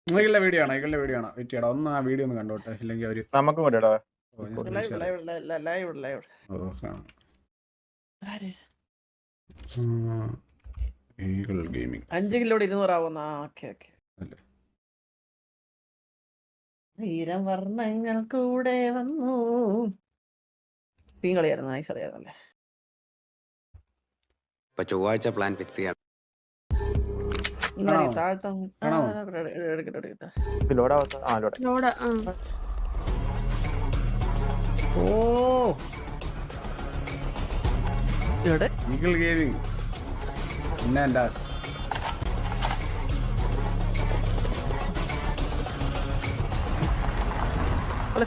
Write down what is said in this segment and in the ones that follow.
നിങ്ങളുടെ വീഡിയോ ആണ് വെയിറ്റ് ചെയ്യടാ ഒന്ന് ആ വീഡിയോ ഒന്ന് കണ്ടോട്ടെ ഇല്ലെങ്കിൽ അവര് നമുക്ക് കൊണ്ടിടാ ഗെയിമിംഗ് 5 കിലോട് 200 ആവുന്ന വീരവർണ്ണങ്ങൾ കൂടെ വന്നു ടീം കളിയായിരുന്നു നൈസ് കളിയായിരുന്നല്ലേ. ചൊവ്വാഴ്ച പ്ലാൻ ഫിക്സ് ചെയ്യാം.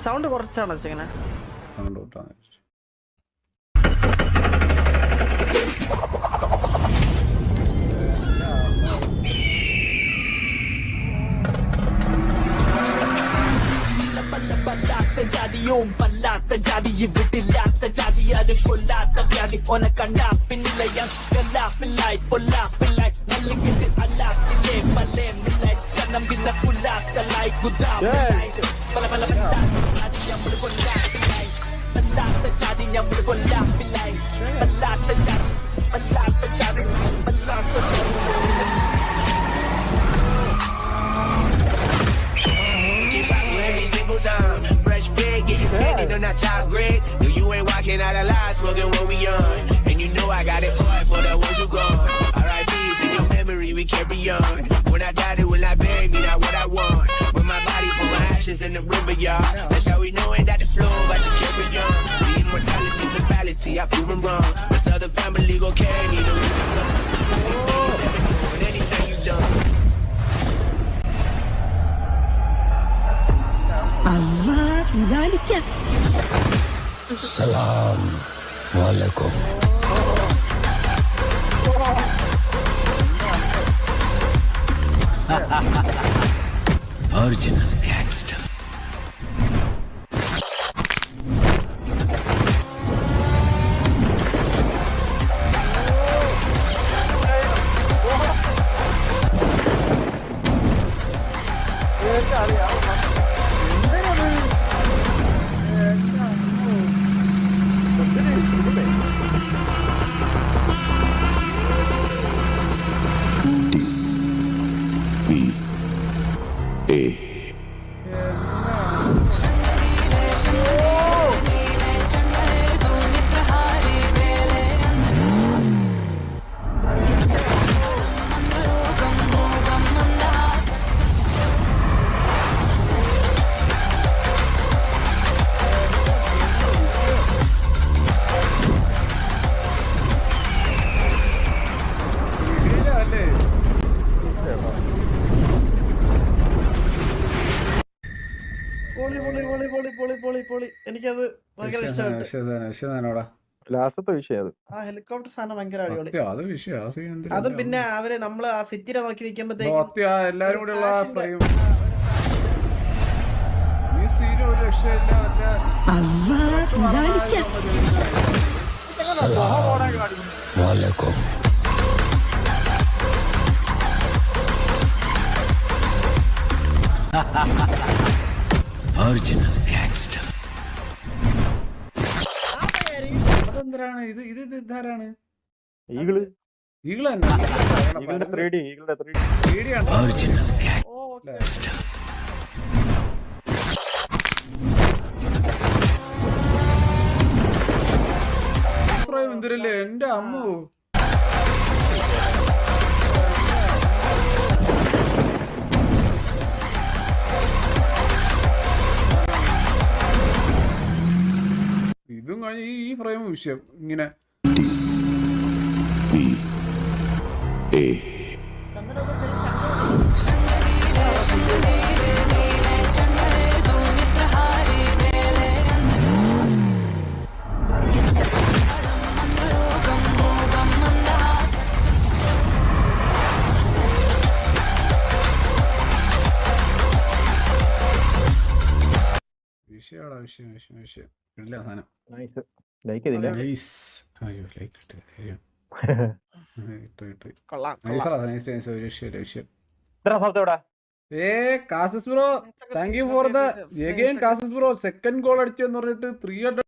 സൗണ്ട് കുറച്ചാണ് വെച്ചിങ്ങനെ സൗണ്ട് കൂട്ടാണ്. പല്ലാത്ത ജാതിയും പല്ലാത്ത ജാതി വിട്ടില്ലാത്ത ജാതിയാരും കൊല്ലാത്ത വ്യാധി ഓനെ കണ്ടാ പിന്നിലയാ കല്ലാപ്പില്ലായി പൊല്ലാപ്പില്ലായി നല്ലിക്കിട്ട് അല്ലാത്തില്ലേ പല്ലേ മില്ലായി ചന്നം പിന്ന പുല്ലാത്തലായി ഗുദാമില്ലായി പല പല ജാതി ഞമ്മള് കൊല്ലാപ്പില്ലായി പല്ലാത്ത ജാതി ഞമ്മള് കൊല്ലാപ്പില്ലായി പല്ലാത്ത ജാതി പല്ലാത്ത ജാതി പല്ലാത്ത time. Fresh bag, getting ready, no not top grade. No, you ain't walking out alive, smoking what we on. And you know I got it hard for the ones who gone. R.I.P.'s in your memory, we carry on. When I die, they will not bury me, not what I want. With my body for my ashes in the river, y'all. That's how we know it, that the flow, about to carry on. The immortality, the fallacy, I prove them wrong. This other family gon' carry me, no anything you done. Salam alaikum. Original gangster. എനിക്കത് ഭയങ്കര ഇഷ്ടപ്പെട്ടു. ലാസ്റ്റത്തെ വിഷയം ആ helicopter സാധനം ഭയങ്കര അടിപൊളി. അതും പിന്നെ അവര് നമ്മള് ആ സിറ്റിനെ നോക്കി നിൽക്കുമ്പോഴത്തേക്കും എല്ലാരും കൂടെ ഉള്ള Original gangster. അതെന്താണ് ഇത് ഇതാരാണ്? Eagle eagle 3D Original gangster. എന്തിരല്ലേ എന്റെ അമ്മു. ഇതും കഴിഞ്ഞ് ഈ ഫ്രെയിം വിഷയം ഇങ്ങനെ വിഷയം ഇല്ല സാധനം. കാസിസ് bro thank you for the again കാസിസ് ബ്രോ സെക്കൻഡ് ഗോൾ അടിച്ചെന്ന് പറഞ്ഞിട്ട് 300